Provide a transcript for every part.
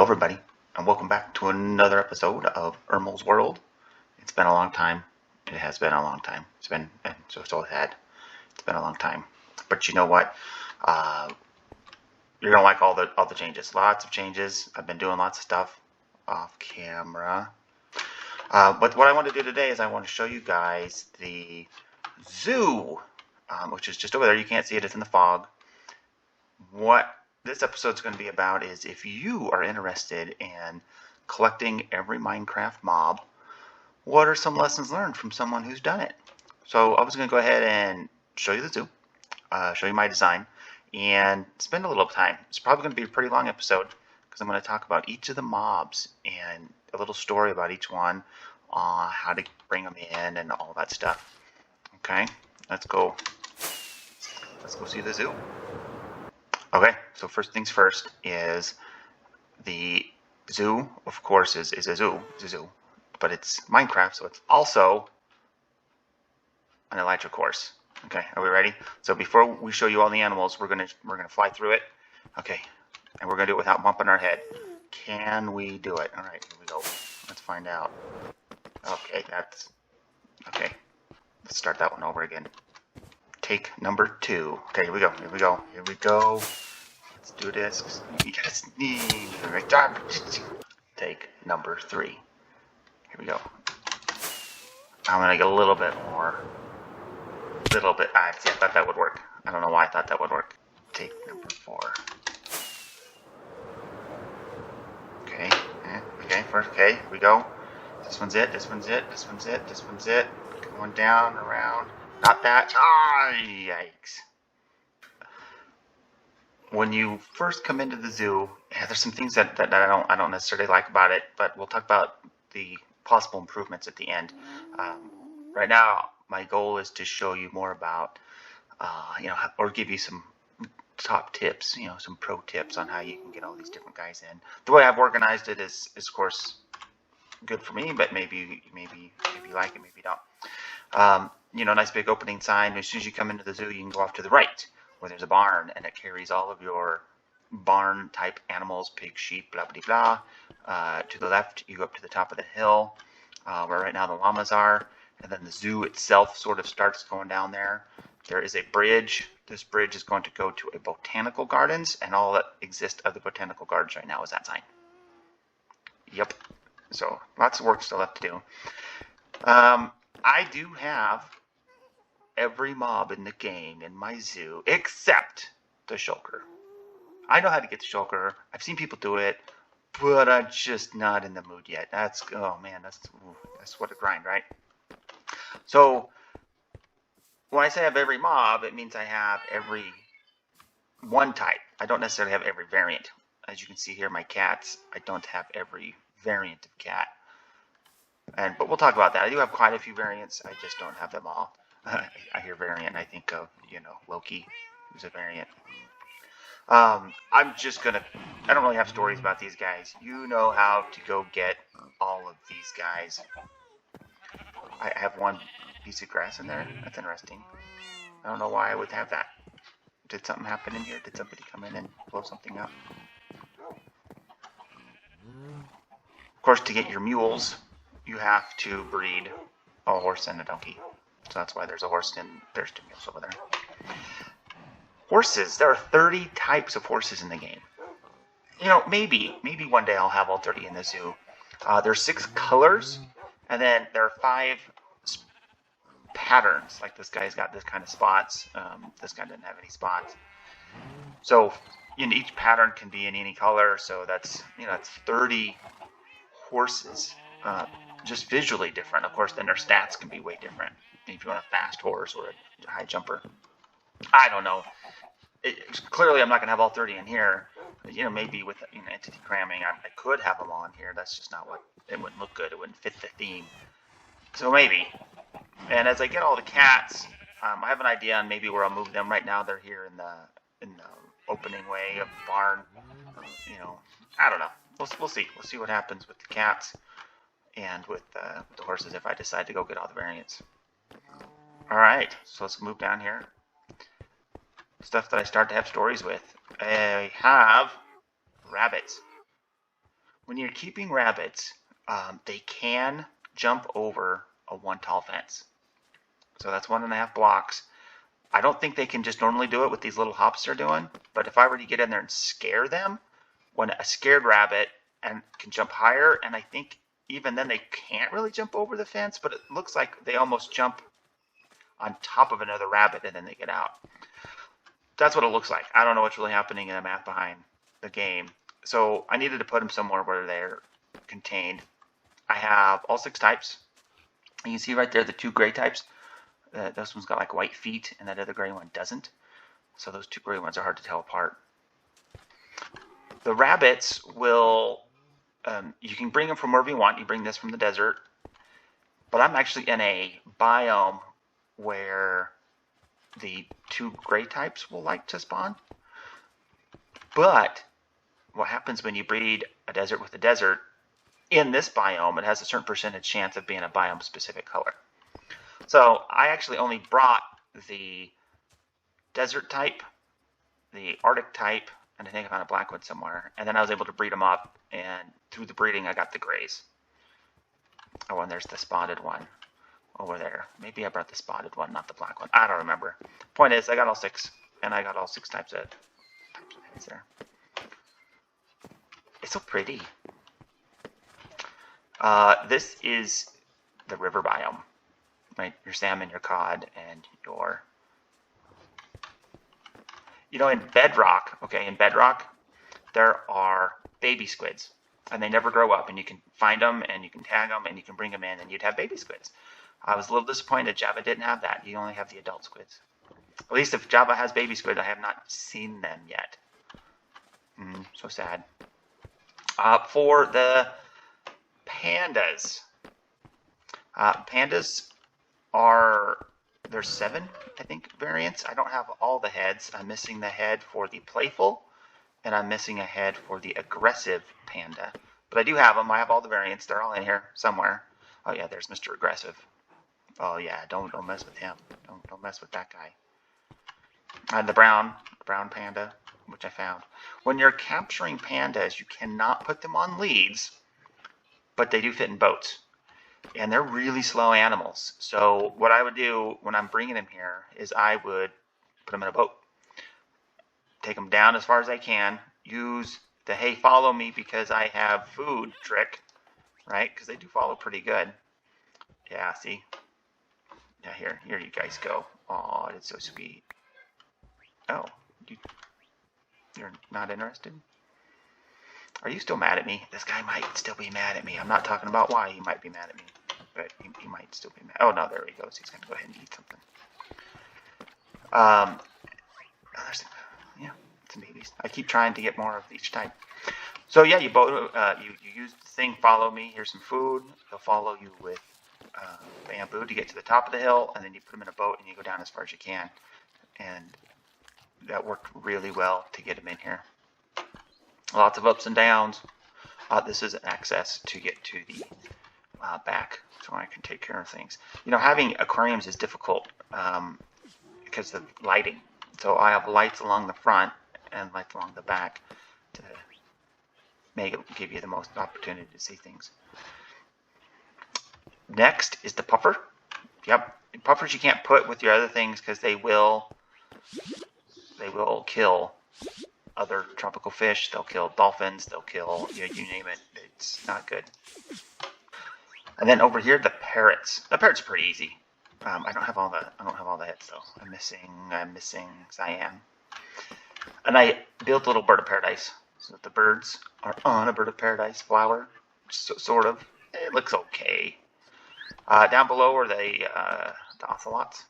everybody, and welcome back to another episode of Errmal's World. It's been a long time. It has been a long time. It's been, and so it's always had. It's been a long time. But you know what? You're gonna like all the changes. Lots of changes. I've been doing lots of stuff off camera. But what I want to do today is I want to show you guys the zoo, which is just over there. You can't see it. It's in the fog. What this episode's going to be about is if you are interested in collecting every Minecraft mob, what are some lessons learned from someone who's done it? So I was going to go ahead and show you the zoo, show you my design, and spend a little time. It's probably going to be a pretty long episode because I'm going to talk about each of the mobs and a little story about each one, how to bring them in and all that stuff. Okay, let's go see the zoo. Okay, so first things first is the zoo, of course, is a zoo. It's a zoo, but it's Minecraft, so it's also an electric horse. Okay, are we ready? So before we show you all the animals, we're gonna fly through it. Okay, and we're gonna do it without bumping our head. Can we do it? All right, here we go. Let's find out. Okay, that's okay. Let's start that one over again. Take number 2. Okay, here we go. Here we go. Here we go. Let's do this. You gotta sneeze. Take number 3. Here we go. I'm gonna get a little bit more. See, I thought that would work. I don't know why I thought that would work. Take number 4. Okay. Okay. First. Okay. Here we go. This one's it. This one's it. This one's it. This one's it. Going down, around. Not that. Ah, yikes. When you first come into the zoo, there's some things that I don't necessarily like about it, but we'll talk about the possible improvements at the end. Right now, my goal is to show you more about, or give you some top tips, some pro tips on how you can get all these different guys in. The way I've organized it is of course good for me, but maybe you like it, maybe you don't. Nice big opening sign. As soon as you come into the zoo, you can go off to the right where there's a barn and it carries all of your barn type animals, pigs, sheep, blah, blah, blah. To the left, you go up to the top of the hill where right now the llamas are. And then the zoo itself sort of starts going down there. There is a bridge. This bridge is going to go to a botanical gardens, and all that exists of the botanical gardens right now is that sign. Yep. So lots of work still left to do. I do have every mob in the game in my zoo except the shulker. I know how to get the shulker. I've seen people do it, but I'm just not in the mood yet. That's what a grind, right? So when I say I have every mob, it means I have every one type. I don't necessarily have every variant. As you can see here, my cats, I don't have every variant of cat. But we'll talk about that. I do have quite a few variants. I just don't have them all. I hear variant, I think of, Loki, who's a variant. I don't really have stories about these guys. You know how to go get all of these guys. I have one piece of grass in there. That's interesting. I don't know why I would have that. Did something happen in here? Did somebody come in and blow something up? Of course, to get your mules, you have to breed a horse and a donkey. So that's why there's a horse and there's 2 mules over there. Horses. There are 30 types of horses in the game. Maybe one day I'll have all 30 in the zoo. There's 6 colors. And then there are 5 patterns. Like this guy's got this kind of spots. This guy doesn't have any spots. So each pattern can be in any color. So that's 30 horses. Just visually different. Of course, then their stats can be way different. If you want a fast horse or a high jumper. I don't know. Clearly, I'm not going to have all 30 in here. Maybe with entity cramming, I could have them all in here. That's just not what. It wouldn't look good. It wouldn't fit the theme. So maybe. And as I get all the cats, I have an idea on maybe where I'll move them. Right now, they're here in the opening way of the barn. I don't know. We'll see. We'll see what happens with the cats and with the horses if I decide to go get all the variants. All right. So let's move down here. Stuff that I start to have stories with. I have rabbits. when you're keeping rabbits, they can jump over a 1 tall fence. So that's 1.5 blocks. I don't think they can just normally do it with these little hops they're doing, but if I were to get in there and scare them, when a scared rabbit and can jump higher, and I think even then they can't really jump over the fence, but it looks like they almost jump on top of another rabbit and then they get out. That's what it looks like. I don't know what's really happening in the math behind the game. So I needed to put them somewhere where they're contained. I have all 6 types. You can see right there the 2 gray types. This one's got like white feet and that other gray one doesn't. So those 2 gray ones are hard to tell apart. The rabbits will, you can bring them from wherever you want. You bring this from the desert. But I'm actually in a biome where the 2 gray types will like to spawn. But what happens when you breed a desert with a desert, in this biome, it has a certain percentage chance of being a biome specific color. So I actually only brought the desert type, the Arctic type, and I think I found a black one somewhere. And then I was able to breed them up, and through the breeding I got the grays. Oh, and there's the spotted one over there. Maybe I brought the spotted one, not the black one. I don't remember. Point is, I got all 6, and I got all 6 types of heads there. It's so pretty. This is the river biome, right? Your salmon, your cod, and your... You know, in Bedrock, okay, in Bedrock, there are baby squids, and they never grow up, and you can find them, and you can tag them, and you can bring them in, and you'd have baby squids. I was a little disappointed Java didn't have that. You only have the adult squids. At least if Java has baby squid, I have not seen them yet. So sad. For the pandas. Pandas are, there's 7, I think, variants. I don't have all the heads. I'm missing the head for the playful, and I'm missing a head for the aggressive panda. But I do have them. I have all the variants. They're all in here somewhere. Oh yeah, there's Mr. Aggressive. Oh yeah, don't mess with him. Don't mess with that guy. And the brown panda, which I found. When you're capturing pandas, you cannot put them on leads, but they do fit in boats. And they're really slow animals. So what I would do when I'm bringing them here is I would put them in a boat. Take them down as far as I can. Use the hey, follow me because I have food trick, right? Because they do follow pretty good. Yeah, see? Yeah, here you guys go. Oh, it's so sweet. Oh, you're not interested? Are you still mad at me? This guy might still be mad at me. I'm not talking about why he might be mad at me, but he might still be mad. Oh, no, there he goes. He's going to go ahead and eat something. There's some babies. I keep trying to get more of each type. So, yeah, you use the thing, follow me. Here's some food. They'll follow you with bamboo to get to the top of the hill, and then you put them in a boat and you go down as far as you can. And that worked really well to get them in here. Lots of ups and downs. This is an access to get to the back, so I can take care of things. You know, having aquariums is difficult because of lighting. So I have lights along the front and lights along the back to make it give you the most opportunity to see things. Next is the puffer. Yep, puffers you can't put with your other things because they will kill other tropical fish. They'll kill dolphins. They'll kill you name it. It's not good. And then over here, the parrots. The parrots are pretty easy. I don't have all the heads though. I'm missing cyan. And I built a little bird of paradise so that the birds are on a bird of paradise flower, sort of. It looks okay. Down below are the ocelots.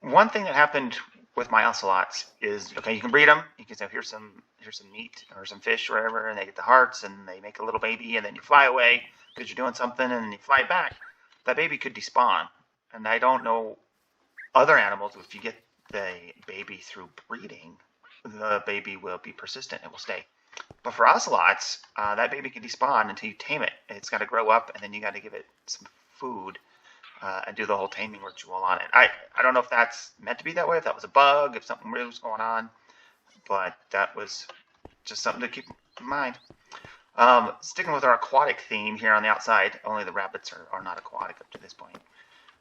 One thing that happened with my ocelots is, okay, you can breed them. You can say, here's some meat or some fish or whatever, and they get the hearts and they make a little baby, and then you fly away because you're doing something, and then you fly back. That baby could despawn, and I don't know other animals. If you get the baby through breeding, the baby will be persistent. It will stay. But for ocelots, that baby can despawn until you tame it. It's got to grow up, and then you got to give it some food and do the whole taming ritual on it. I don't know if that's meant to be that way, if that was a bug, if something really was going on, but that was just something to keep in mind. Sticking with our aquatic theme here on the outside, only the rabbits are not aquatic up to this point.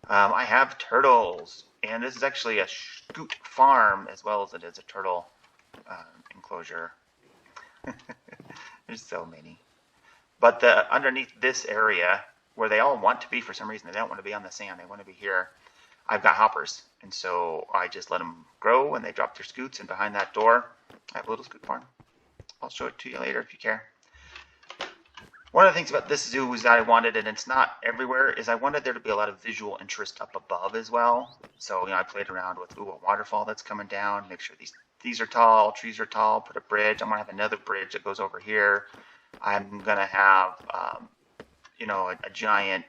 I have turtles, and this is actually a scoot farm as well as it is a turtle enclosure. There's so many. But underneath this area, where they all want to be for some reason, they don't want to be on the sand, they want to be here, I've got hoppers. And so I just let them grow and they drop their scoots, and behind that door, I have a little scoot farm. I'll show it to you later if you care. One of the things about this zoo is that I wanted, and it's not everywhere, is I wanted there to be a lot of visual interest up above as well. So, I played around with, a waterfall that's coming down, make sure these are tall, trees are tall, put a bridge. I'm going to have another bridge that goes over here. I'm going to have, a giant,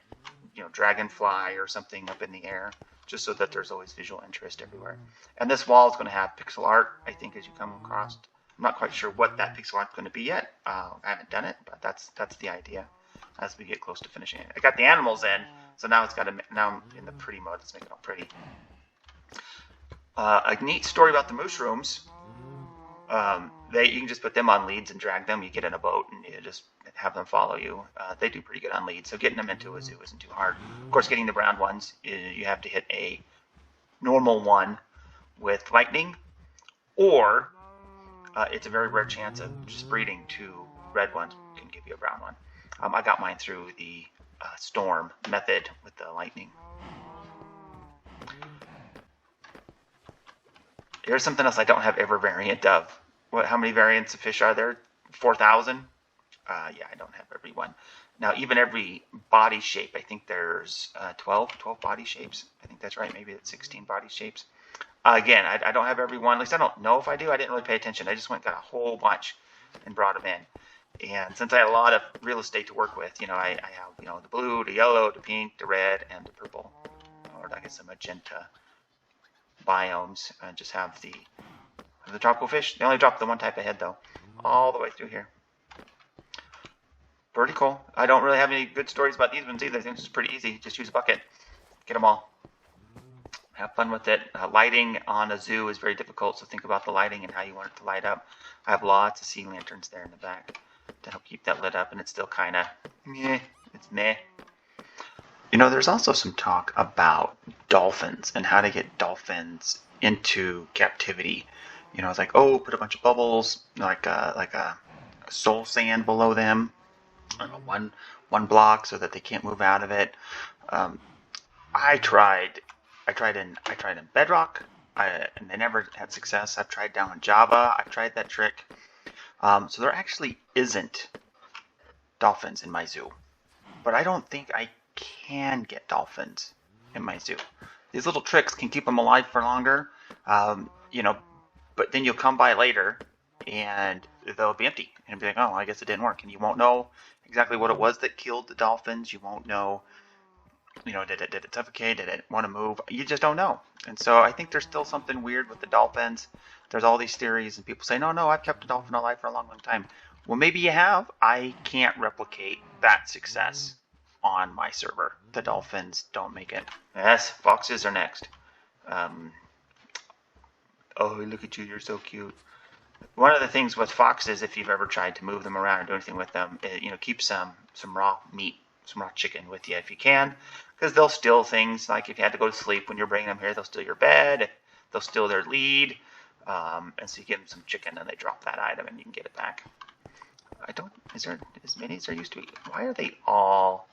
dragonfly or something up in the air, just so that there's always visual interest everywhere. And this wall is going to have pixel art, I think, as you come across. I'm not quite sure what that pixel art's going to be yet. I haven't done it, but that's the idea as we get close to finishing it. I got the animals in, so now now I'm in the pretty mode. Let's make it all pretty. A neat story about the Mooshrooms. You can just put them on leads and drag them. You get in a boat and you just have them follow you. They do pretty good on leads, so getting them into a zoo isn't too hard. Of course, getting the brown ones, you have to hit a normal one with lightning, or it's a very rare chance of just breeding two red ones can give you a brown one. I got mine through the storm method with the lightning. Here's something else I don't have every variant of. How many variants of fish are there? 4,000? Yeah, I don't have every one. Now, even every body shape, I think there's 12 body shapes. I think that's right. Maybe it's 16 body shapes. Again, I don't have every one. At least I don't know if I do. I didn't really pay attention. I just went and got a whole bunch and brought them in. And since I had a lot of real estate to work with, I have, the blue, the yellow, the pink, the red, and the purple. Or I guess the magenta biomes. And just have the tropical fish. They only drop the one type of head, though, all the way through here. Pretty cool. I don't really have any good stories about these ones either. I think this is pretty easy. Just use a bucket. Get them all. Have fun with it. Lighting on a zoo is very difficult, so think about the lighting and how you want it to light up. I have lots of sea lanterns there in the back to help keep that lit up, and it's still kind of meh. It's meh. There's also some talk about dolphins and how to get dolphins into captivity. It's like, put a bunch of bubbles, like a soul sand below them, one block, so that they can't move out of it. I tried in Bedrock, and they never had success. I've tried down in Java. I've tried that trick. So there actually isn't dolphins in my zoo, but I don't think I can get dolphins in my zoo. These little tricks can keep them alive for longer, but then you'll come by later and they'll be empty and be like, oh, I guess it didn't work, and you won't know exactly what it was that killed the dolphins. You won't know. Did it suffocate? Did it want to move? You just don't know. And so I think there's still something weird with the dolphins. There's all these theories, and people say, no, I've kept a dolphin alive for a long, long time. Well, maybe you have. I can't replicate that success on my server. The dolphins don't make it. Yes, foxes are next. Oh, look at you. You're so cute. One of the things with foxes, if you've ever tried to move them around or do anything with them, keep some raw meat, some raw chicken with you if you can, because they'll steal things. Like if you had to go to sleep when you're bringing them here, they'll steal your bed, they'll steal their lead, and so you give them some chicken and they drop that item and you can get it back. Is there as many as there used to be? Why are they all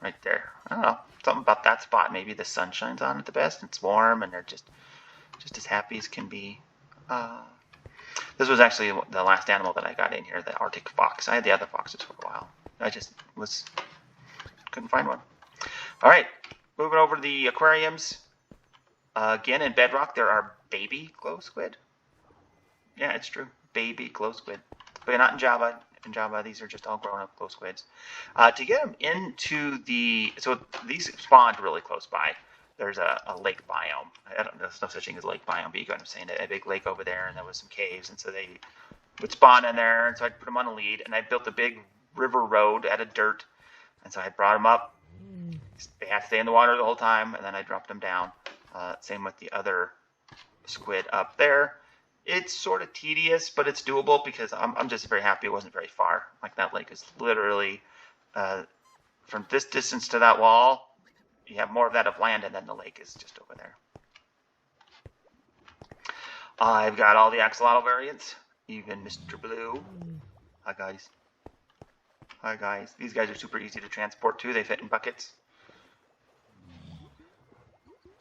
right there? I don't know. Something about that spot. Maybe the sun shines on it the best. It's warm and they're just as happy as can be. This was actually the last animal that I got in here, the Arctic fox. I had the other foxes for a while. I just couldn't find one. All right, moving over to the aquariums. Again, in Bedrock, there are baby Glowsquid. Yeah, it's true. Baby Glowsquid. But not in Java. In Java, these are just all grown-up Glowsquids. To get them into so these spawned really close by. There's a lake biome. There's no such thing as a lake biome, but you get what I'm saying. A big lake over there, and there was some caves, and so they would spawn in there, and so I'd put them on a lead, and I built a big river road out of dirt, and so I brought them up. They had to stay in the water the whole time, and then I dropped them down. Same with the other squid up there. It's sort of tedious, but it's doable because I'm just very happy it wasn't very far. Like that lake is literally from this distance to that wall. You have more of that of land, and then the lake is just over there. I've got all the axolotl variants, even Mr. Blue. Hi guys. Hi guys. These guys are super easy to transport too. They fit in buckets.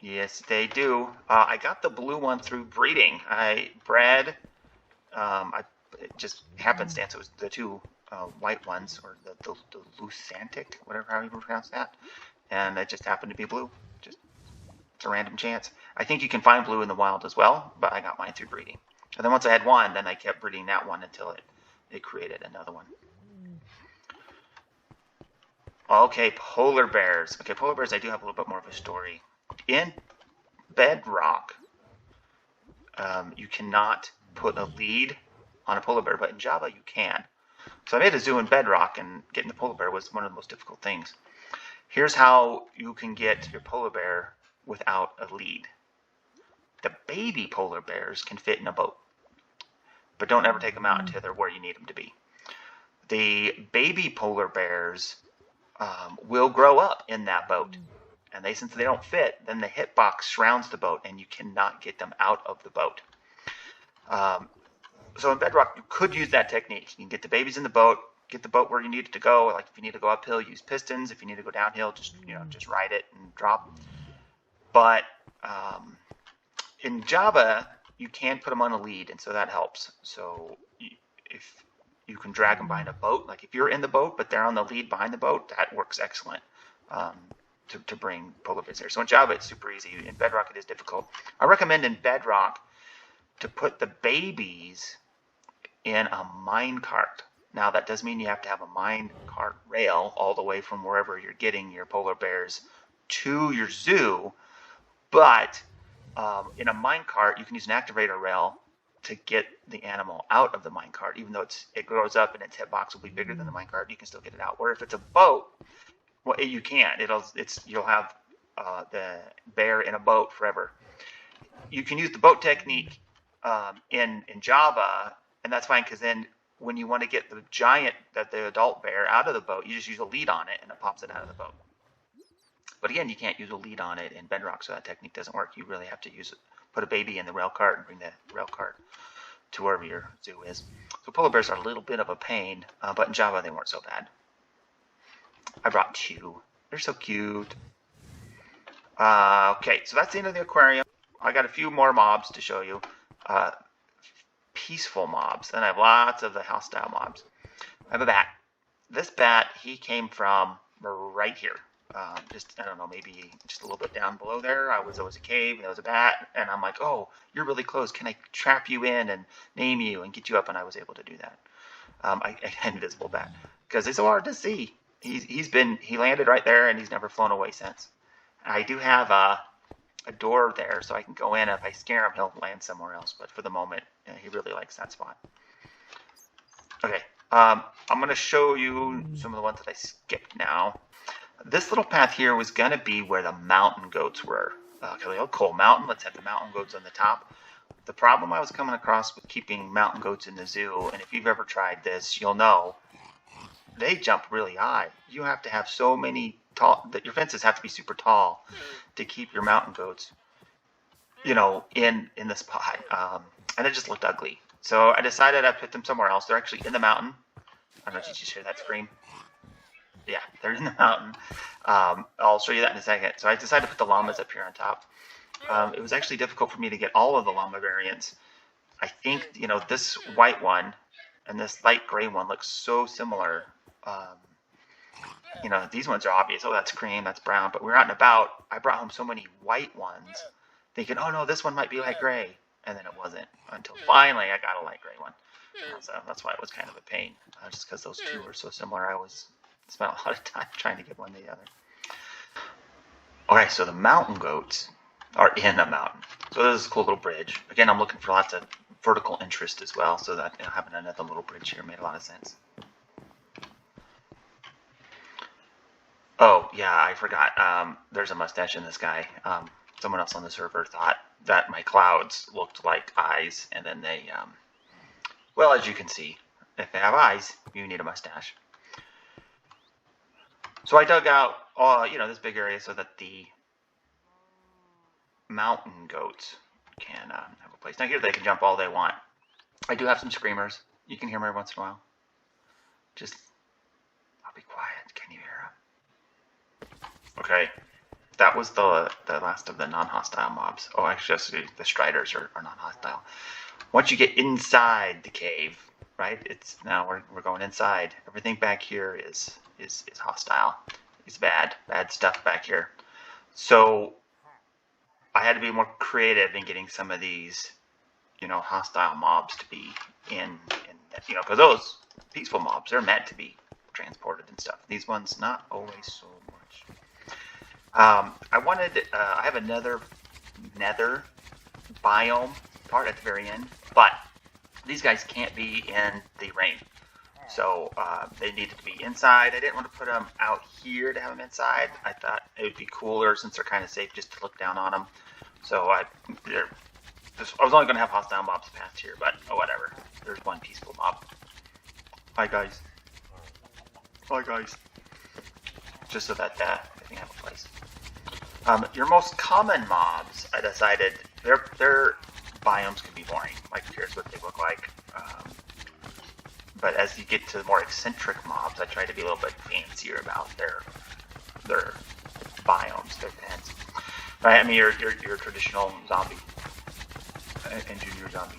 Yes, they do. I got the blue one through breeding. I bred. It just happenstance. It was the two white ones, or the Lusantic, whatever how you pronounce that, and it just happened to be blue. Just it's a random chance. I think you can find blue in the wild as well, but I got mine through breeding. And then once I had one, then I kept breeding that one until it created another one. Okay, polar bears. Okay, polar bears. I do have a little bit more of a story. In Bedrock, you cannot put a lead on a polar bear, but in Java you can. So I made a zoo in Bedrock, and getting the polar bear was one of the most difficult things. Here's how you can get your polar bear without a lead. The baby polar bears can fit in a boat, but don't ever take them out until they're where you need them to be. The baby polar bears will grow up in that boat. And since they don't fit, then the hitbox surrounds the boat, and you cannot get them out of the boat. So in Bedrock, you could use that technique. You can get the babies in the boat, get the boat where you need it to go. Like if you need to go uphill, use pistons. If you need to go downhill, just ride it and drop. But in Java, you can put them on a lead, and so that helps. So if you can drag them behind a boat, like if you're in the boat but they're on the lead behind the boat, that works excellent. To bring polar bears there. So in Java, it's super easy. In Bedrock, it is difficult. I recommend in Bedrock to put the babies in a minecart. Now, that does mean you have to have a minecart rail all the way from wherever you're getting your polar bears to your zoo. But in a minecart, you can use an activator rail to get the animal out of the minecart. Even though it grows up and its hitbox will be bigger than the minecart, you can still get it out. Where if it's a boat, well, you can't. You'll have the bear in a boat forever. You can use the boat technique in Java, and that's fine because then when you want to get the adult bear out of the boat, you just use a lead on it and it pops it out of the boat. But again, you can't use a lead on it in Bedrock, so that technique doesn't work. You really have to put a baby in the rail cart and bring the rail cart to wherever your zoo is. So polar bears are a little bit of a pain, but in Java they weren't so bad. I brought two. They're so cute. Okay, so that's the end of the aquarium. I got a few more mobs to show you. Peaceful mobs. Then I have lots of the house-style mobs. I have a bat. This bat, he came from right here. I don't know, maybe just a little bit down below there. There was a cave, and there was a bat, and I'm like, oh, you're really close. Can I trap you in and name you and get you up? And I was able to do that. I invisible bat, because it's so hard to see. He landed right there, and he's never flown away since. I do have a door there, so I can go in. If I scare him, he'll land somewhere else. But for the moment, he really likes that spot. Okay, I'm going to show you some of the ones that I skipped now. This little path here was going to be where the mountain goats were. Okay, cool, mountain. Let's have the mountain goats on the top. The problem I was coming across with keeping mountain goats in the zoo, and if you've ever tried this, you'll know, they jump really high. You have to have so many your fences have to be super tall to keep your mountain goats, in the spot. And it just looked ugly. So I decided I'd put them somewhere else. They're actually in the mountain. I don't know, did you just hear that scream? Yeah, they're in the mountain. I'll show you that in a second. So I decided to put the llamas up here on top. It was actually difficult for me to get all of the llama variants. I think, this white one and this light gray one looks so similar. These ones are obvious. Oh, that's cream, that's brown. But we're out and about. I brought home so many white ones, thinking, oh no, this one might be light gray. And then it wasn't until finally I got a light gray one. So that's why it was kind of a pain. Just because those two were so similar, I spent a lot of time trying to get one to the other. Okay, so the mountain goats are in a mountain. So this is a cool little bridge. Again, I'm looking for lots of vertical interest as well, so that having another little bridge here made a lot of sense. Oh, yeah, I forgot. There's a mustache in this guy. So someone else on the server thought that my clouds looked like eyes, and then they, well, as you can see, if they have eyes, you need a mustache. So I dug out, this big area so that the mountain goats can have a place. Now here they can jump all they want. I do have some screamers. You can hear them every once in a while. I'll be quiet. Can you hear them? Okay. That was the last of the non-hostile mobs. Oh, actually, the striders are non-hostile. Once you get inside the cave, right? Now we're going inside. Everything back here is hostile. It's bad stuff back here. So I had to be more creative in getting some of these, hostile mobs to be in because those peaceful mobs, they're meant to be transported and stuff. These ones, not always so much. I have another nether biome part at the very end, but these guys can't be in the rain. So they needed to be inside. I didn't want to put them out here to have them inside. I thought it would be cooler since they're kind of safe just to look down on them. So I was only going to have hostile mobs past here, but whatever. There's one peaceful mob. Hi guys. Hi guys. Just so that they can have a place. Your most common mobs, I decided, their biomes can be boring. Like, here's what they look like. But as you get to the more eccentric mobs, I try to be a little bit fancier about their biomes, their pens. Right? I mean, your traditional zombie, engineer zombie.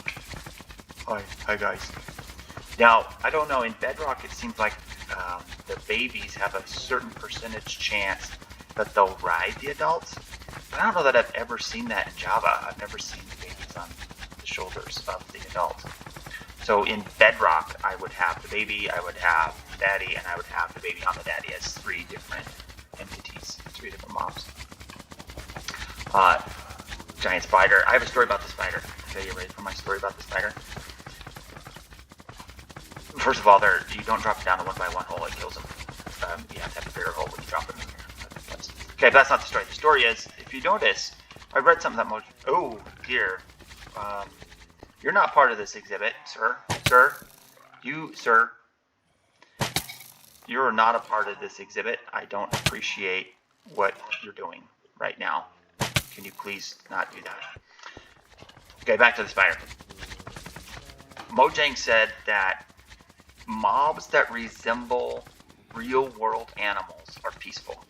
Hi guys. Now, I don't know, in Bedrock it seems like the babies have a certain percentage chance that they'll ride the adults, but I don't know that I've ever seen that in Java. I've never seen the babies on the shoulders of the adult. So in Bedrock, I would have the baby, I would have the daddy, and I would have the baby on the daddy as 3 different entities, 3 different mobs. Giant spider. I have a story about the spider. Okay, you ready for my story about the spider? First of all, you don't drop it down a 1x1 hole, it kills them. You have to have a bigger hole when you drop them in here. Okay, but that's not the story. The story is, if you notice, I read something that oh dear. You're not part of this exhibit, sir. Sir. You're not a part of this exhibit. I don't appreciate what you're doing right now. Can you please not do that? Okay, back to the spider. Mojang said that mobs that resemble real-world animals are peaceful.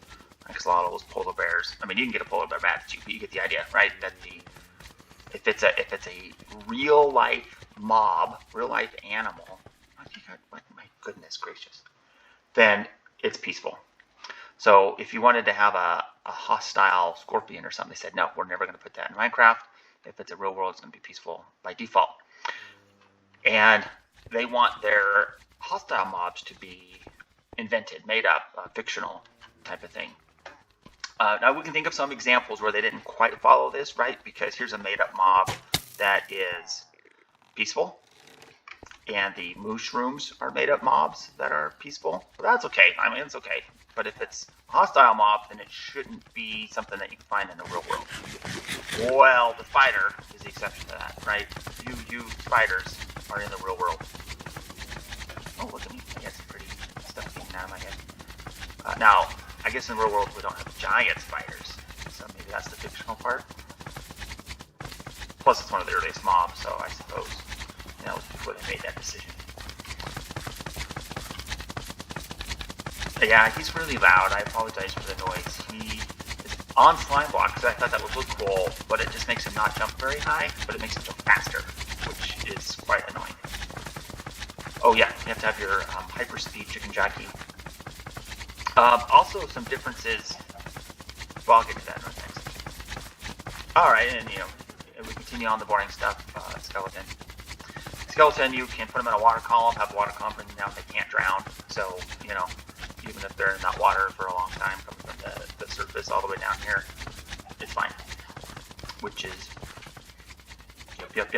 Axlotls, polar bears. I mean, you can get a polar bear mad at you, but you get the idea, right? That if it's a real life mob, real life animal, my goodness gracious, then it's peaceful. So if you wanted to have a hostile scorpion or something, they said, no, we're never going to put that in Minecraft. If it's a real world, it's going to be peaceful by default. And they want their hostile mobs to be invented, made up, fictional type of thing. Now we can think of some examples where they didn't quite follow this, right? Because here's a made-up mob that is peaceful, and the Mooshrooms are made-up mobs that are peaceful. But that's okay. I mean, it's okay. But if it's a hostile mob, then it shouldn't be something that you can find in the real world. Well, the spider is the exception to that, right? You spiders are in the real world. Oh, look at me. I got some pretty stuff getting out of my head. Now, I guess in the real world we don't have giant spiders, so maybe that's the fictional part. Plus, it's one of the earliest mobs, so I suppose before they made that decision. Yeah, he's really loud. I apologize for the noise. He is on slime blocks, so I thought that would look cool, but it just makes him not jump very high, but it makes him jump faster, which is quite annoying. Oh yeah, you have to have your hyperspeed chicken jockey. Also, some differences. Well, I'll get to that next. Alright, and we continue on the boring stuff. Skeleton, you can put them in a water column, have water column bring them down, they can't drown. So, even if they're in that water for a long time, coming from the surface all the way down here, it's fine. Which is, yep.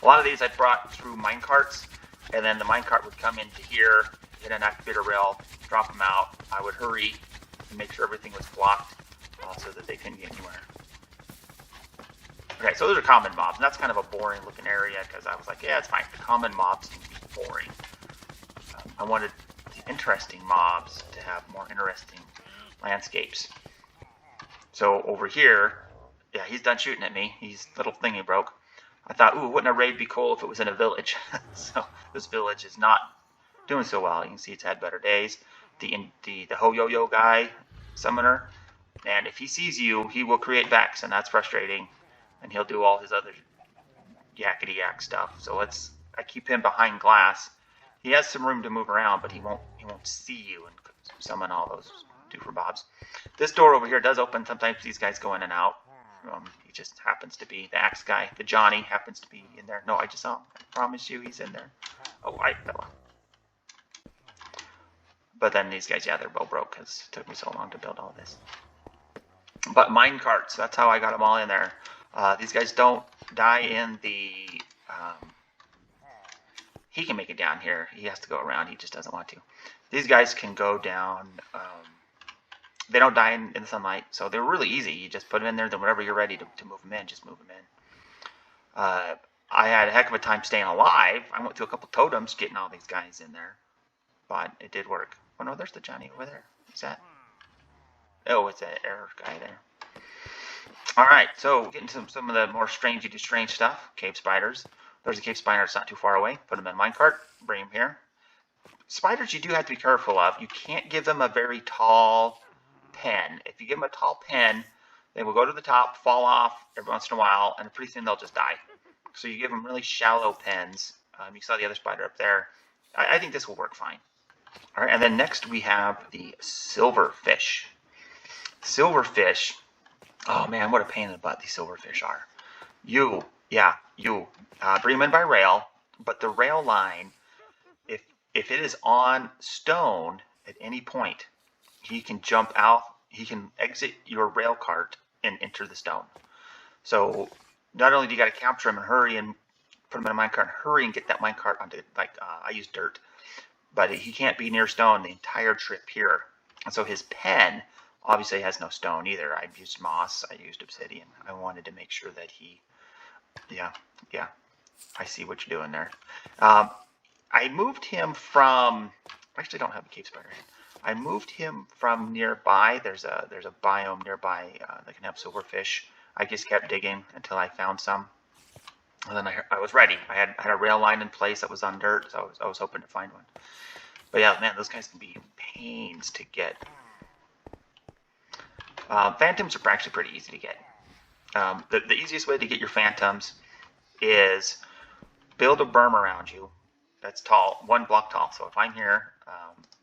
A lot of these I brought through minecarts, and then the minecart would come into here, hit an activator rail, drop them out. I would hurry and make sure everything was blocked so that they couldn't get anywhere. Okay, so those are common mobs, and that's kind of a boring looking area because I was like, yeah, it's fine. The common mobs can be boring. I wanted the interesting mobs to have more interesting landscapes. So over here, yeah, he's done shooting at me. His little thingy broke. I thought, ooh, wouldn't a raid be cool if it was in a village? So this village is not doing so well. You can see it's had better days. The ho-yo-yo guy, summoner, and if he sees you, he will create Vex, and that's frustrating. And he'll do all his other yakety yak stuff. So I keep him behind glass. He has some room to move around, but he won't see you and summon all those doofer bobs. This door over here does open. Sometimes these guys go in and out. He just happens to be the axe guy. The Johnny happens to be in there. No, I just saw him. I promise you he's in there. Oh, I fell. But then these guys, yeah, they're both broke because it took me so long to build all this. But mine carts, that's how I got them all in there. These guys don't die in the... he can make it down here. He has to go around. He just doesn't want to. These guys can go down... they don't die in the sunlight, so they're really easy. You just put them in there, then whenever you're ready to move them in, just move them in. I had a heck of a time staying alive. I went through a couple totems getting all these guys in there, but it did work. Oh no, there's the Johnny over there. What's that? Oh, it's that error guy there. Alright, so getting some of the more strange stuff. Cave spiders. There's a cave spider that's not too far away. Put them in minecart, bring them here. Spiders you do have to be careful of. You can't give them a very tall pen. If you give them a tall pen, they will go to the top, fall off every once in a while, and pretty soon they'll just die. So you give them really shallow pens. You saw the other spider up there. I think this will work fine. All right, and then next we have the silverfish. Silverfish. Oh man, what a pain in the butt these silverfish are. You bring them in by rail, but the rail line, if it is on stone at any point, he can jump out, he can exit your rail cart and enter the stone. So not only do you got to capture him and hurry and put him in a minecart and hurry and get that minecart onto, I use dirt, but he can't be near stone the entire trip here. And so his pen obviously has no stone either. I used moss, I used obsidian. I wanted to make sure that he, yeah, I see what you're doing there. I moved him from, I actually don't have a cave spider head. I moved him from nearby. There's a biome nearby that can have silverfish. I just kept digging until I found some. And then I was ready. I had a rail line in place that was on dirt, so I was hoping to find one. But yeah, man, those guys can be pains to get. Phantoms are actually pretty easy to get. The easiest way to get your phantoms is build a berm around you that's tall, 1 block tall. So if I'm here,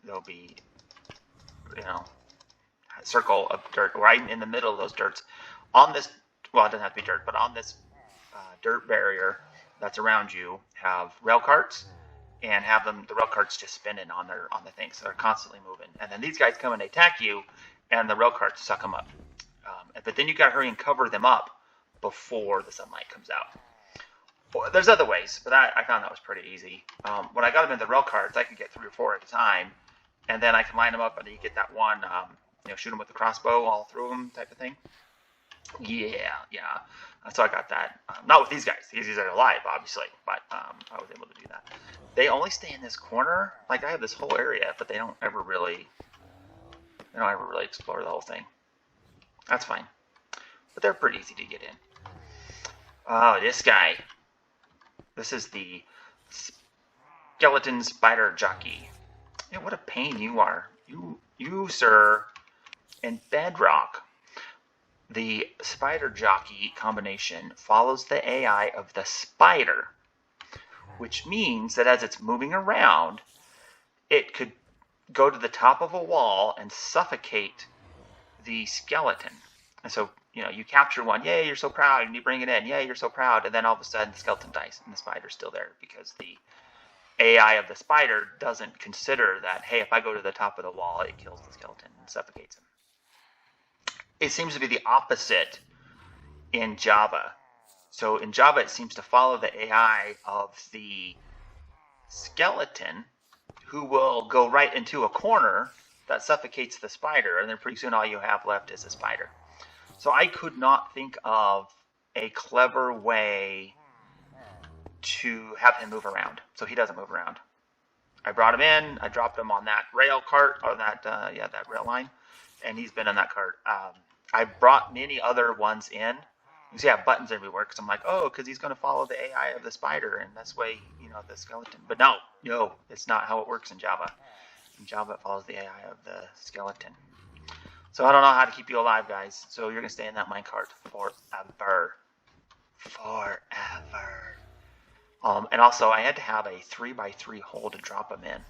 there'll be, a circle of dirt right in the middle of those dirts. On this, well, it doesn't have to be dirt, but on this dirt barrier that's around you, have rail carts, and have the rail carts just spinning on the thing, so they're constantly moving. And then these guys come and they attack you, and the rail carts suck them up. But then you got to hurry and cover them up before the sunlight comes out. Well, there's other ways, but I found that was pretty easy. When I got them in the rail carts, I could get 3 or 4 at a time, and then I can line them up, and then you get that one, shoot them with the crossbow all through them type of thing. Yeah. So I got that. Not with these guys. These guys are alive, obviously, but I was able to do that. They only stay in this corner. Like, I have this whole area, but they don't ever really explore the whole thing. That's fine. But they're pretty easy to get in. Oh, this guy. This is the skeleton spider jockey. Yeah, what a pain you are. You, sir, in Bedrock. The spider jockey combination follows the AI of the spider, which means that as it's moving around, it could go to the top of a wall and suffocate the skeleton. And so, you capture one, yay, you're so proud, and you bring it in, yay, you're so proud, and then all of a sudden the skeleton dies, and the spider's still there, because the AI of the spider doesn't consider that, hey, if I go to the top of the wall, it kills the skeleton and suffocates him. It seems to be the opposite in Java. So in Java, it seems to follow the AI of the skeleton, who will go right into a corner that suffocates the spider, and then pretty soon all you have left is a spider. So I could not think of a clever way to have him move around, so he doesn't move around. I brought him in. I dropped him on that rail cart, or that that rail line, and he's been on that cart. I brought many other ones in. You see, I have buttons everywhere because I'm like, oh, because he's going to follow the AI of the spider, and that's way, the skeleton. But no, it's not how it works in Java. In Java, it follows the AI of the skeleton. So I don't know how to keep you alive, guys. So you're going to stay in that minecart forever. Forever. And also, I had to have a 3x3 hole to drop them in,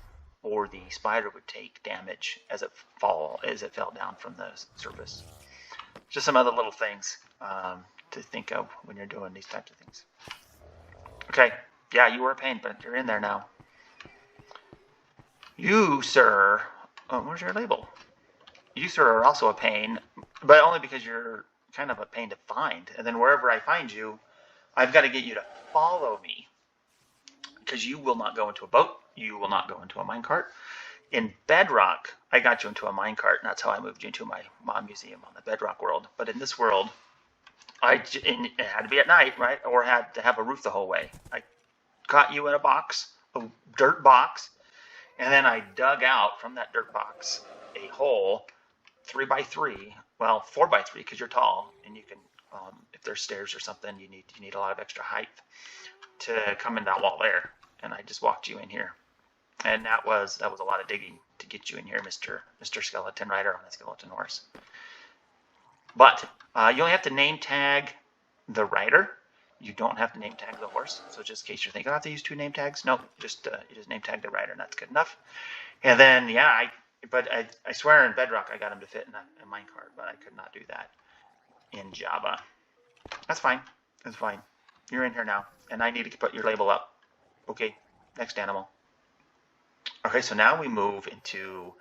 or the spider would take damage as it fell down from the surface. Just some other little things to think of when you're doing these types of things. Okay, yeah, you were a pain, but you're in there now. You, sir, where's your label? You, sir, are also a pain, but only because you're kind of a pain to find. And then wherever I find you, I've got to get you to follow me, because you will not go into a boat. You will not go into a minecart. In Bedrock, I got you into a minecart, and that's how I moved you into my museum on the Bedrock world. But in this world, it had to be at night, right? Or had to have a roof the whole way. I caught you in a box, a dirt box, and then I dug out from that dirt box a hole, 3x3, well, 4x3 because you're tall, and you can, if there's stairs or something, you need a lot of extra height to come in that wall there. And I just walked you in here, and that was a lot of digging to get you in here, Mr. Skeleton Rider on the Skeleton Horse. But you only have to name tag the rider. You don't have to name tag the horse. So just in case you're thinking, I have to use 2 name tags. No, you just name tag the rider, and that's good enough. And then I swear in Bedrock I got him to fit in a minecart, but I could not do that in Java. That's fine. That's fine. You're in here now, and I need to put your label up. Okay, next animal. Okay, so now we move into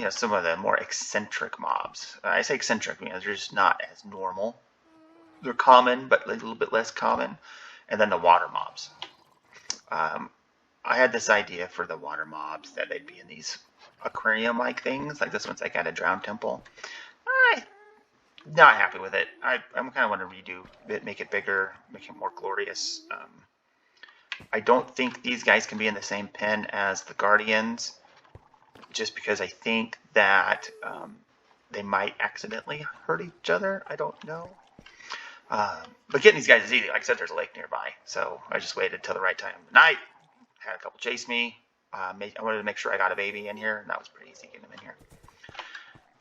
some of the more eccentric mobs. I say eccentric because they're just not as normal. They're common, but a little bit less common. And then the water mobs. I had this idea for the water mobs that they'd be in these aquarium-like things. Like this one's like at a drowned temple. I'm not happy with it. I'm kind of want to redo it, make it bigger, make it more glorious. I don't think these guys can be in the same pen as the Guardians, just because I think that they might accidentally hurt each other. I don't know. But getting these guys is easy. Like I said, there's a lake nearby, so I just waited till the right time of the night. Had a couple chase me. I wanted to make sure I got a baby in here, and that was pretty easy getting them in here.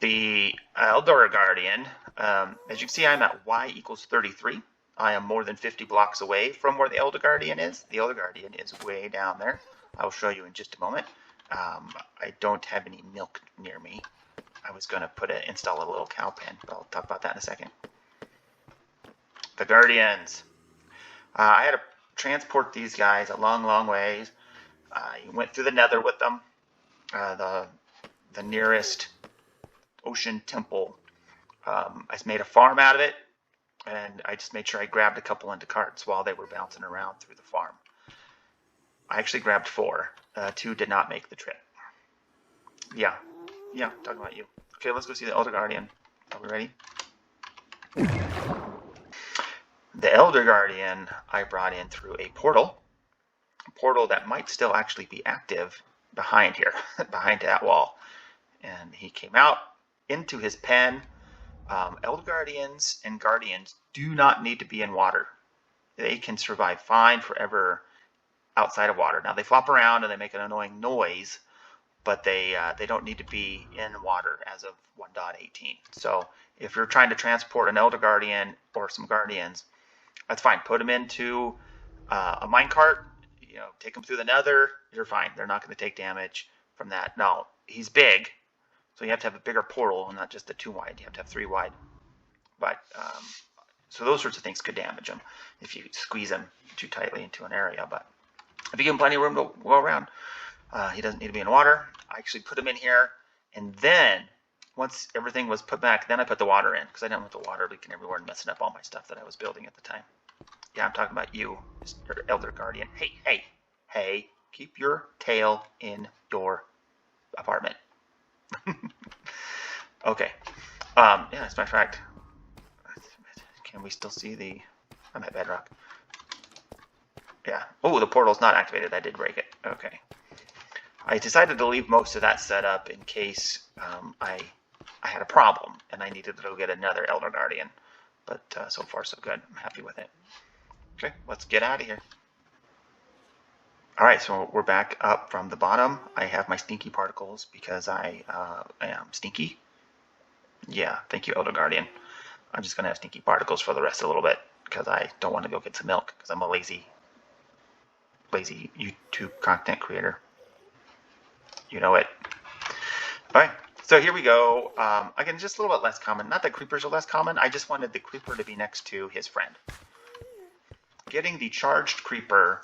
The Elder Guardian, as you can see, I'm at y equals 33. I am more than 50 blocks away from where the Elder Guardian is. The Elder Guardian is way down there. I will show you in just a moment. I don't have any milk near me. I was going to install a little cow pen, but I'll talk about that in a second. The Guardians. I had to transport these guys a long, long ways. I went through the Nether with them. The nearest ocean temple. I made a farm out of it, and I just made sure I grabbed a couple into carts while they were bouncing around through the farm. I actually grabbed 4. 2 did not make the trip. Yeah, talking about you. Okay, let's go see the Elder Guardian. Are we ready? The Elder Guardian I brought in through a portal that might still actually be active behind here, behind that wall. And he came out into his pen. Elder Guardians and Guardians do not need to be in water. They can survive fine forever outside of water. Now they flop around and they make an annoying noise, but they don't need to be in water as of 1.18. So if you're trying to transport an Elder Guardian or some Guardians, that's fine. Put them into a minecart. Take them through the Nether. You're fine. They're not going to take damage from that. Now he's big, so you have to have a bigger portal, and not just the 2 wide. You have to have 3 wide. But so those sorts of things could damage him if you squeeze him too tightly into an area. But if you give him plenty of room to go around, he doesn't need to be in water. I actually put him in here, and then once everything was put back, then I put the water in because I didn't want the water leaking everywhere and messing up all my stuff that I was building at the time. Yeah, I'm talking about you, Mr. Elder Guardian. Hey, keep your tail in your apartment. Okay. As a matter of fact, can we still see the I'm at Bedrock. Yeah. Oh, the portal's not activated. I did break it. Okay. I decided to leave most of that set up in case I had a problem and I needed to go get another Elder Guardian. But so far so good. I'm happy with it. Okay, let's get out of here. Alright, so we're back up from the bottom. I have my stinky particles because I am stinky. Yeah, thank you, Elder Guardian. I'm just going to have stinky particles for the rest of a little bit because I don't want to go get some milk because I'm a lazy YouTube content creator. You know it. Alright, so here we go. Again, just a little bit less common. Not that creepers are less common. I just wanted the creeper to be next to his friend. Getting the charged creeper.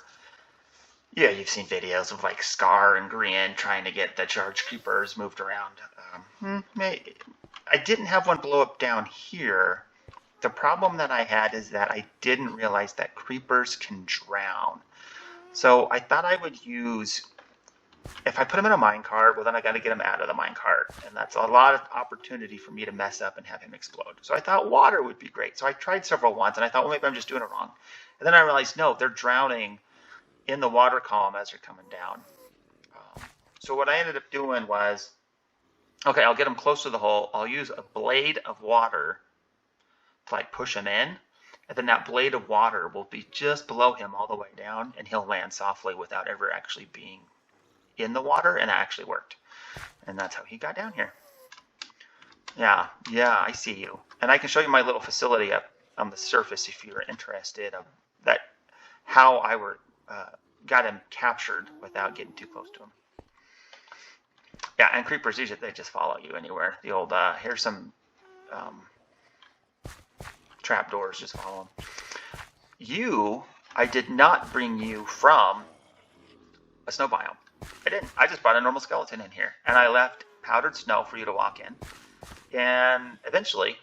Yeah, you've seen videos of like Scar and Grian trying to get the charged creepers moved around. I didn't have one blow up down here. The problem that I had is that I didn't realize that creepers can drown. So I thought I would use, if I put them in a minecart, well then I got to get them out of the minecart. And that's a lot of opportunity for me to mess up and have him explode. So I thought water would be great. So I tried several ones and I thought, well, maybe I'm just doing it wrong. And then I realized, no, they're drowning in the water column as they're coming down. So what I ended up doing was, okay, I'll get them close to the hole. I'll use a blade of water to like push him in. And then that blade of water will be just below him all the way down. And he'll land softly without ever actually being in the water. And that actually worked. And that's how he got down here. Yeah, I see you. And I can show you my little facility up on the surface if you're interested of that, how I got him captured without getting too close to him. Yeah, and creepers, usually they just follow you anywhere. The old, here's some trapdoors, just follow them. I did not bring you from a snow biome. I didn't. I just brought a normal skeleton in here. And I left powdered snow for you to walk in. And eventually,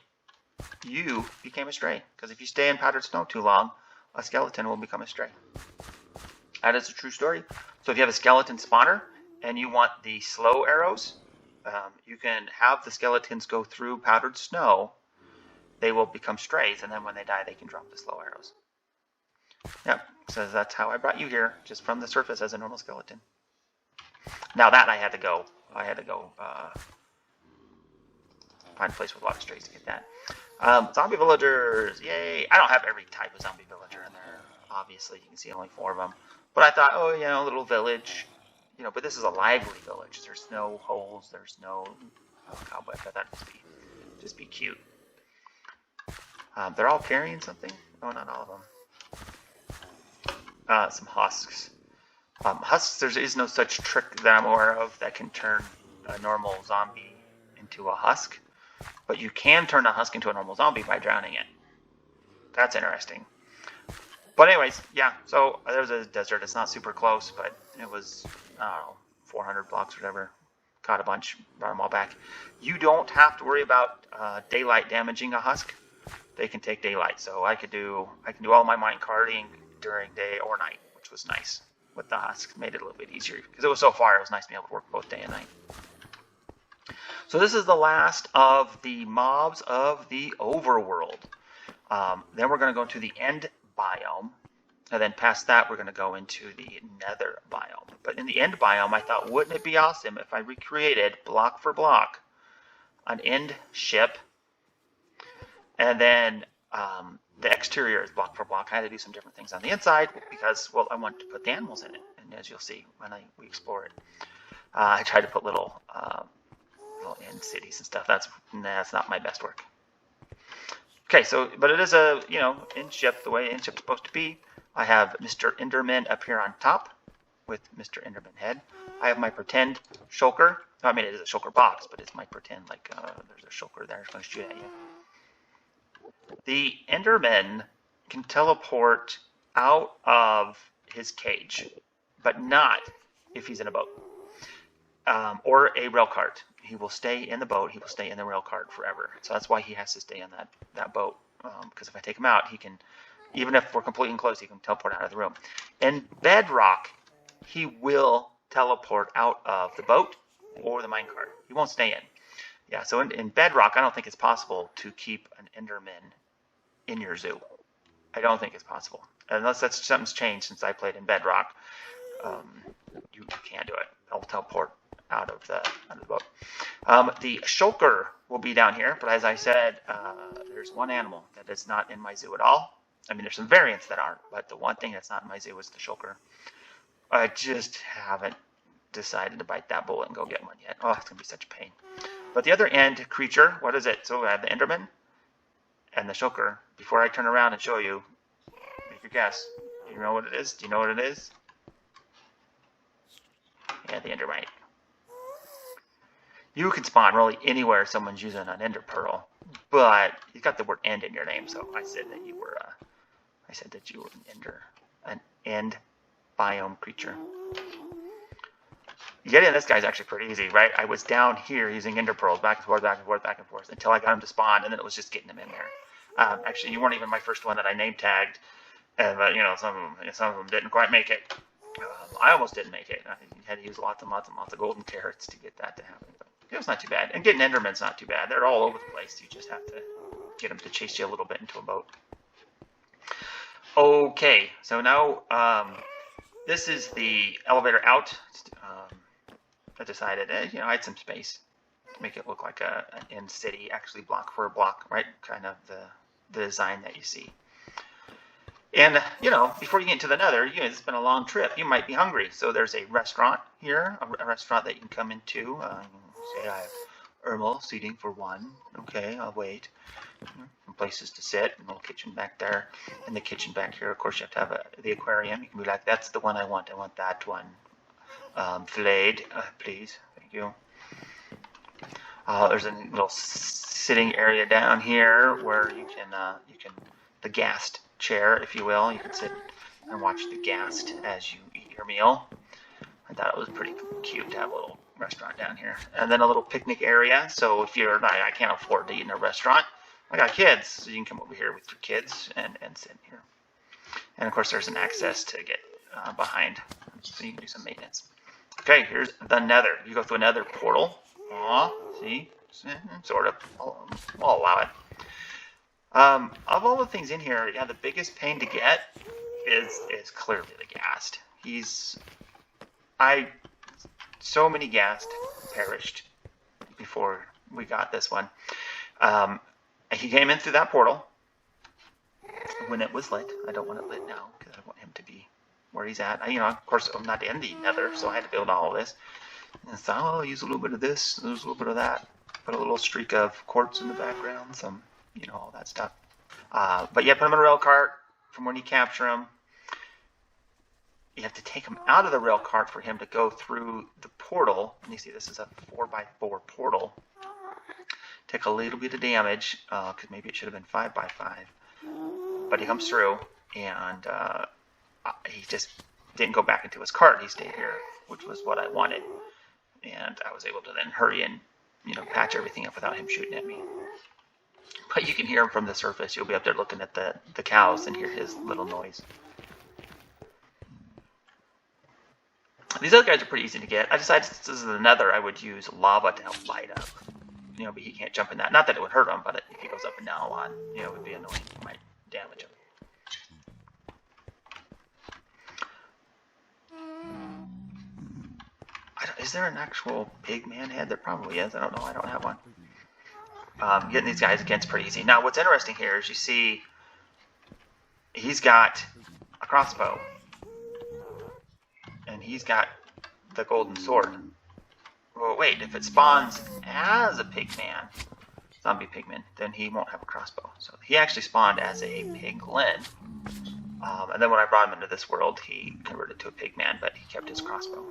you became a stray. Because if you stay in powdered snow too long, a skeleton will become a stray. That is a true story. So if you have a skeleton spawner and you want the slow arrows, you can have the skeletons go through powdered snow. They will become strays, and then when they die, they can drop the slow arrows. Yep, so that's how I brought you here, just from the surface as a normal skeleton. Now that I had to go find a place with a lot of strays to get that. Zombie villagers, yay! I don't have every type of zombie villager in there. Obviously, you can see only 4 of them. But I thought, oh, a little village, but this is a lively village. There's no holes. There's no cobweb. I thought it'd just be cute. They're all carrying something. Oh, not all of them. Some husks. Husks, there is no such trick that I'm aware of that can turn a normal zombie into a husk. But you can turn a husk into a normal zombie by drowning it. That's interesting. But anyways, yeah, so there's a desert. It's not super close, but it was, I don't know, 400 blocks or whatever. Caught a bunch, brought them all back. You don't have to worry about daylight damaging a husk. They can take daylight, so I can do all my mine carting during day or night, which was nice with the husk. Made it a little bit easier because it was so far. It was nice to be able to work both day and night. So this is the last of the mobs of the overworld. Then we're going to go into the end biome, and then past that we're going to go into the nether biome. But in the end biome, I thought, wouldn't it be awesome if I recreated block for block an end ship, and then the exterior is block for block. I had to do some different things on the inside because, well, I want to put the animals in it, and as you'll see when we explore it, I tried to put little end cities and stuff. That's not my best work. Okay, so, but it is a, end ship, the way end ship's supposed to be. I have Mr. Enderman up here on top with Mr. Enderman head. I have my pretend shulker. I mean, it is a shulker box, but it's my pretend, there's a shulker there. It's going to shoot at you. The Enderman can teleport out of his cage, but not if he's in a boat or a rail cart. He will stay in the boat. He will stay in the rail cart forever. So that's why he has to stay in that boat. Because if I take him out, he can, even if we're completely enclosed, he can teleport out of the room. In Bedrock, he will teleport out of the boat or the minecart. He won't stay in. Yeah, so in Bedrock, I don't think it's possible to keep an Enderman in your zoo. I don't think it's possible. Unless something's changed since I played in Bedrock. You can't do it. I'll teleport out of the boat. The shulker will be down here, but as I said, there's one animal that is not in my zoo at all. I mean, there's some variants that aren't, but the one thing that's not in my zoo is the shulker. I just haven't decided to bite that bullet and go get one yet. Oh, it's going to be such a pain. But the other end creature, what is it? So I have the Enderman and the shulker. Before I turn around and show you, make your guess. Do you know what it is? Do you know what it is? Yeah, the Endermite. You can spawn really anywhere someone's using an Ender Pearl, but you got the word "end" in your name, so I said that you were. I said that you were an end biome creature. Getting this guy's actually pretty easy, right? I was down here using Ender Pearls back and forth, back and forth, back and forth until I got him to spawn, and then it was just getting him in there. Actually, you weren't even my first one that I name tagged, but you know some of them didn't quite make it. I almost didn't make it. I had to use lots and lots and lots of golden carrots to get that to happen. But it was not too bad. And getting Enderman's not too bad. They're all over the place. You just have to get them to chase you a little bit into a boat. Okay, so now this is the elevator out. I decided, I had some space to make it look like an end city, actually block for a block, right? Kind of the design that you see. And, before you get into the Nether, it's been a long trip. You might be hungry. So there's a restaurant here, a restaurant that you can come into. Say I have Errmal seating for one. Okay, I'll wait. Some places to sit, a little kitchen back there. And the kitchen back here, of course, you have to have the aquarium. You can be like, that's the one I want. I want that one. Filleted, please. Thank you. There's a little sitting area down here where you can the Ghast chair, if you will. You can sit and watch the Ghast as you eat your meal. I thought it was pretty cute to have a little restaurant down here. And then a little picnic area. So if I can't afford to eat in a restaurant, I got kids, so you can come over here with your kids and sit here. And of course there's an access to get behind, so you can do some maintenance. Okay, here's the Nether. You go through a Nether portal. See? Sort of. I'll allow it. Of all the things in here, the biggest pain to get is clearly the Ghast. So many Ghast perished before we got this one. He came in through that portal when it was lit. I don't want it lit now because I want him to be where he's at. Of course, I'm not in the Nether, so I had to build all of this. And so I'll use a little bit of this, use a little bit of that, put a little streak of quartz in the background, some, all that stuff. But yeah, put him in a rail cart. From when you capture him, you have to take him out of the rail cart for him to go through the portal. And you see this is a 4x4 portal. Take a little bit of damage, because maybe it should have been 5x5. But he comes through, and he just didn't go back into his cart. He stayed here, which was what I wanted. And I was able to then hurry and, patch everything up without him shooting at me. But you can hear him from the surface. You'll be up there looking at the cows and hear his little noise. These other guys are pretty easy to get. I decided since this is the Nether, I would use lava to help light up. But he can't jump in that. Not that it would hurt him, but if he goes up and down a lot, it would be annoying. It might damage him. Is there an actual pig man head? There probably is. I don't know. I don't have one. Getting these guys again is pretty easy. Now, what's interesting here is you see he's got a crossbow. And he's got the golden sword. Well, wait, if it spawns as a pigman, zombie pigman, then he won't have a crossbow. So he actually spawned as a piglin. And then when I brought him into this world, he converted to a pigman, but he kept his crossbow.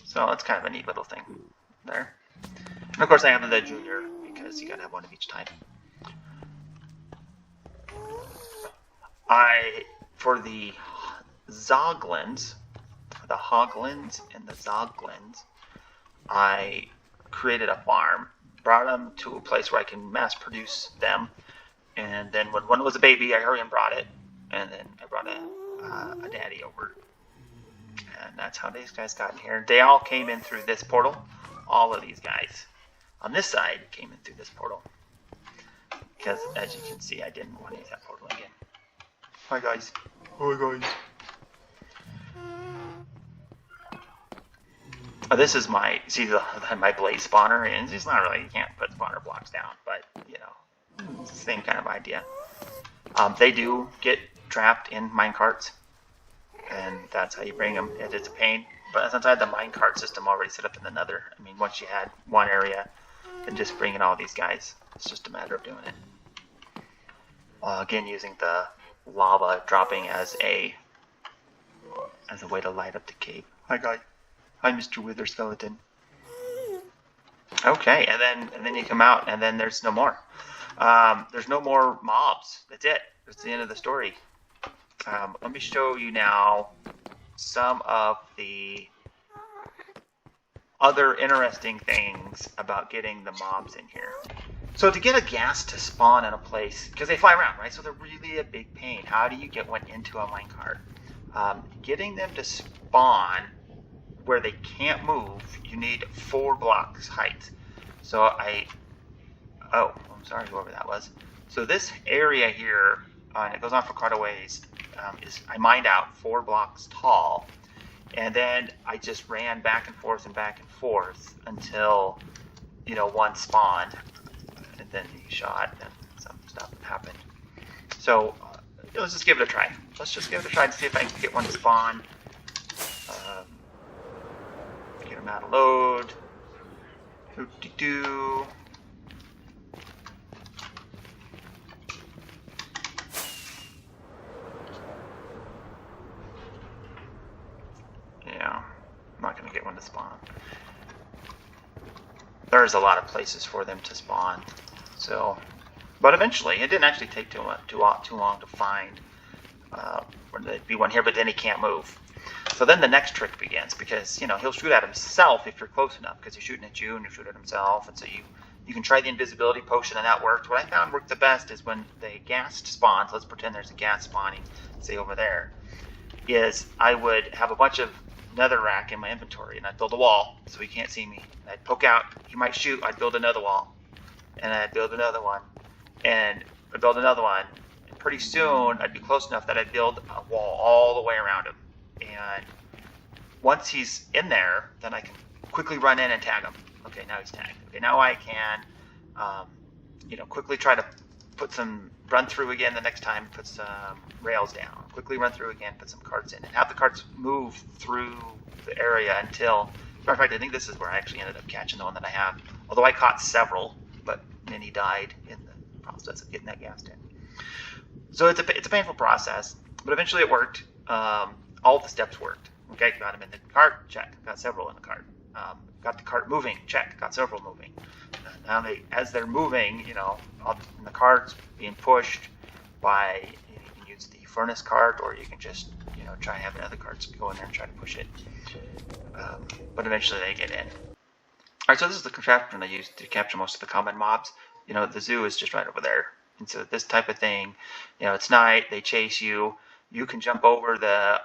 So that's kind of a neat little thing there. And of course I have the junior, because you gotta have one of each type. For the Zoglins, the Hoglins and the Zoglins, I created a farm, brought them to a place where I can mass produce them, and then when one was a baby, I hurried and brought it, and then I brought a daddy over, and that's how these guys got in here. They all came in through this portal. All of these guys on this side came in through this portal. because as you can see, I didn't want to use that portal again. Hi guys. Hi guys. This is my, see my blaze spawner, and it's not really, you can't put spawner blocks down, but you know, it's the same kind of idea. They do get trapped in minecarts, and that's how you bring them. It's a pain, but since I had the minecart system already set up in the Nether, I mean, once you had one area, then just bringing all these guys, it's just a matter of doing it. Again, using the lava dropping as a way to light up the cave. Hi guys. Hi, Mr. Wither Skeleton. Okay, and then you come out, and then there's no more. There's no more mobs. That's it. That's the end of the story. Let me show you now some of the other interesting things about getting the mobs in here. So to get a ghast to spawn in a place, because they fly around, right? So they're really a big pain. How do you get one into a minecart? Getting them to spawn where they can't move, you need 4 blocks height. So I'm sorry, whoever that was. So this area here, and it goes on for quite a ways, I mined out 4 blocks tall, and then I just ran back and forth until, you know, one spawned, and then he shot, and some stuff happened. So let's just give it a try. Let's just give it a try to see if I can get one to spawn. Get them out of load. Hoop-de-doo. Yeah, I'm not going to get one to spawn. There's a lot of places for them to spawn. So, but eventually, it didn't actually take too long to find where there'd be one here, but then he can't move. So then the next trick begins, because, you know, he'll shoot at himself if you're close enough, because he's shooting at you and you're shooting at himself, and so you can try the invisibility potion, and that worked. What I found worked the best is when the ghast spawns, let's pretend there's a ghast spawning, say over there, is I would have a bunch of netherrack in my inventory, and I'd build a wall so he can't see me. And I'd poke out, he might shoot, I'd build another wall, and I'd build another one, and I'd build another one, and pretty soon I'd be close enough that I'd build a wall all the way around him. And once he's in there, then I can quickly run in and tag him. Okay, now he's tagged. Okay, now I can, you know, quickly try to run through again the next time, put some rails down. Quickly run through again, put some carts in, and have the carts move through the area until, as a matter of fact, I think this is where I actually ended up catching the one that I have. Although I caught several, but then he died in the process of getting that ghast in. So it's a painful process, but eventually it worked. All the steps worked. Okay, got him in the cart, check. Got several in the cart. Got the cart moving, check. Got several moving. Now as they're moving, you know, the cart's being pushed by, you can use the furnace cart, or you can just, you know, try having other carts go in there and try to push it. But eventually they get in. All right, so this is the contraption I use to capture most of the common mobs. You know, the zoo is just right over there. And so this type of thing, you know, it's night, they chase you. You can jump over the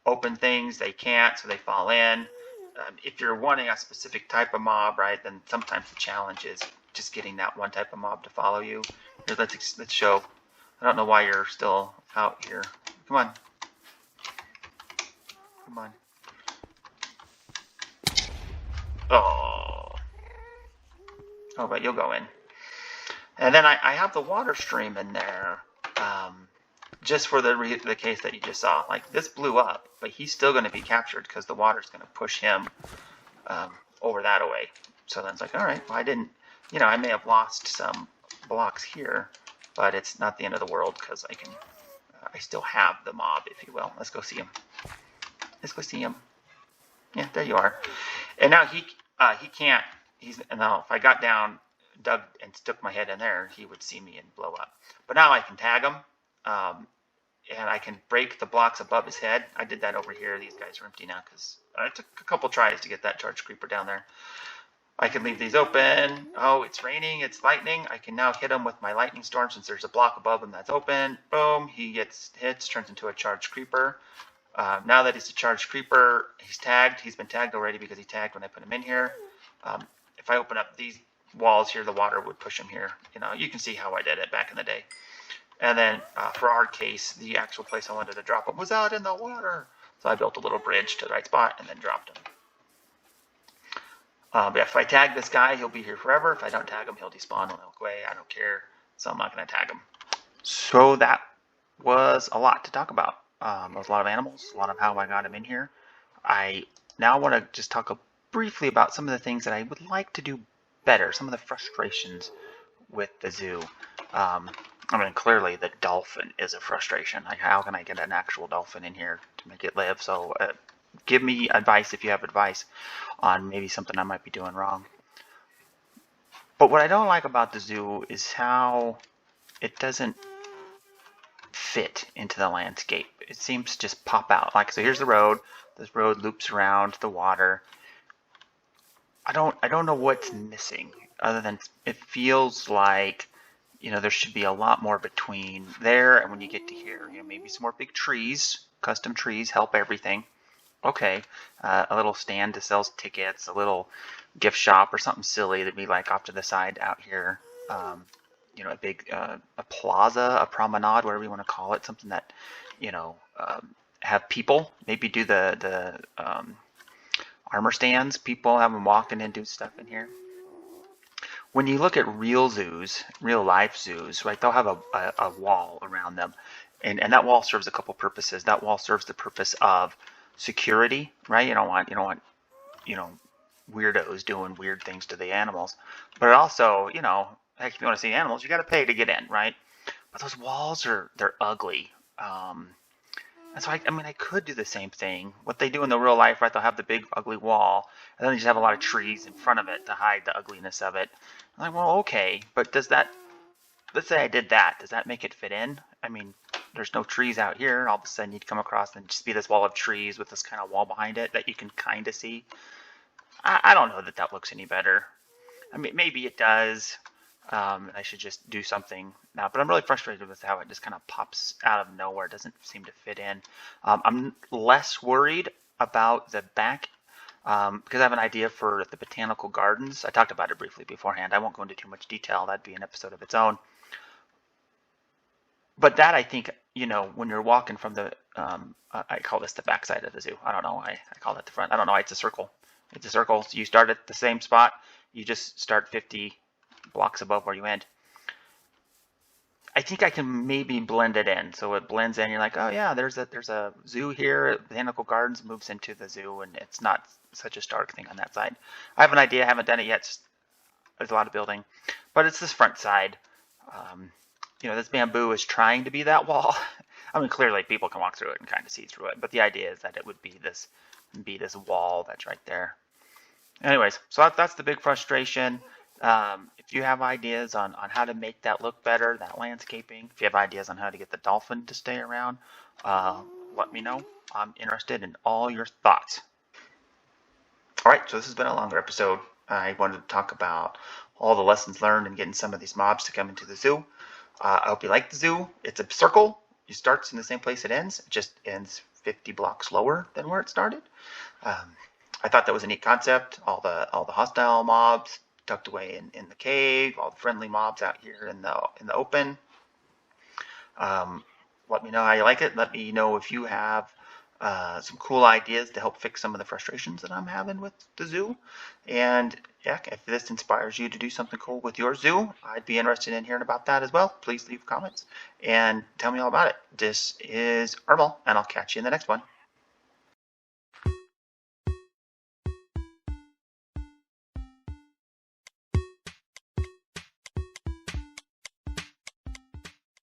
open things, they can't, so they fall in. If you're wanting a specific type of mob, right, then sometimes the challenge is just getting that one type of mob to follow you. Here, let's show. I don't know why you're still out here. Come on. Come on. Oh. Oh, but you'll go in. And then I have the water stream in there. Just for the case that you just saw. Like, this blew up, but he's still going to be captured because the water's going to push him over that way. So then it's like, all right, well, I didn't, you know, I may have lost some blocks here, but it's not the end of the world because I still have the mob, if you will. Let's go see him. Let's go see him. Yeah, there you are. And now he can't, now if I got down, dug and stuck my head in there, he would see me and blow up. But now I can tag him. And I can break the blocks above his head. I did that over here. These guys are empty now because I took a couple tries to get that charge creeper down there. I can leave these open. Oh, it's raining, it's lightning. I can now hit him with my lightning storm since there's a block above him that's open. Boom, he gets hits, turns into a charged creeper. Now that he's a charged creeper, he's tagged. He's been tagged already because he tagged when I put him in here. If I open up these walls here, the water would push them here. You can see how I did it back in the day. And then for our case, the actual place I wanted to drop them was out in the water. So I built a little bridge to the right spot and then dropped them. But if I tag this guy, he'll be here forever. If I don't tag him, he'll despawn and he'll go away. I don't care. So I'm not going to tag him. So that was a lot to talk about. There was a lot of animals, a lot of how I got him in here. I now want to just talk briefly about some of the things that I would like to do better, some of the frustrations with the zoo. Clearly the dolphin is a frustration. Like, how can I get an actual dolphin in here to make it live? So give me advice if you have advice on maybe something I might be doing wrong. But what I don't like about the zoo is how it doesn't fit into the landscape. It seems to just pop out. Like, so here's the road. This road loops around the water. I don't know what's missing other than it feels like, there should be a lot more between there and when you get to here. Maybe some more big trees, custom trees help everything. Okay, a little stand to sell tickets, a little gift shop or something silly that'd be like off to the side out here. A big a plaza, a promenade, whatever you want to call it, something that have people maybe do the armor stands. People have them walking and do stuff in here. When you look at real zoos, real life zoos, right? They'll have a wall around them, and that wall serves a couple purposes. That wall serves the purpose of security, right? You don't want weirdos doing weird things to the animals, but it also, heck, if you want to see animals, you got to pay to get in, right? But those walls they're ugly. And so I could do the same thing. What they do in the real life, right? They'll have the big ugly wall, and then they just have a lot of trees in front of it to hide the ugliness of it. I'm like, well, okay, but let's say I did that. Does that make it fit in? There's no trees out here, and all of a sudden you'd come across and just be this wall of trees with this kind of wall behind it that you can kind of see. I don't know that looks any better. Maybe it does. I should just do something now, but I'm really frustrated with how it just kind of pops out of nowhere. It doesn't seem to fit in. I'm less worried about the back because I have an idea for the botanical gardens. I talked about it briefly beforehand. I won't go into too much detail. That'd be an episode of its own. But that, I think, when you're walking from the, I call this the backside of the zoo. I don't know why I call it the front. I don't know why it's a circle. It's a circle. So you start at the same spot. You just start 50 blocks above where you end. I think I can maybe blend it in. So it blends in. You're like, oh yeah, there's a zoo here. Botanical Gardens moves into the zoo, and it's not such a stark thing on that side. I have an idea. I haven't done it yet. There's a lot of building, but it's this front side. This bamboo is trying to be that wall. Clearly people can walk through it and kind of see through it, but the idea is that it would be this wall that's right there. Anyways, so that's the big frustration. If you have ideas on how to make that look better, that landscaping, if you have ideas on how to get the dolphin to stay around, let me know. I'm interested in all your thoughts. All right, so this has been a longer episode. I wanted to talk about all the lessons learned in getting some of these mobs to come into the zoo. I hope you like the zoo. It's a circle. It starts in the same place it ends. It just ends 50 blocks lower than where it started. I thought that was a neat concept. All the hostile mobs tucked away in the cave. All the friendly mobs out here in the open. Let me know how you like it. Let me know if you have some cool ideas to help fix some of the frustrations that I'm having with the zoo. And yeah, if this inspires you to do something cool with your zoo, I'd be interested in hearing about that as well. Please leave comments and tell me all about it. This is Errmal, and I'll catch you in the next one.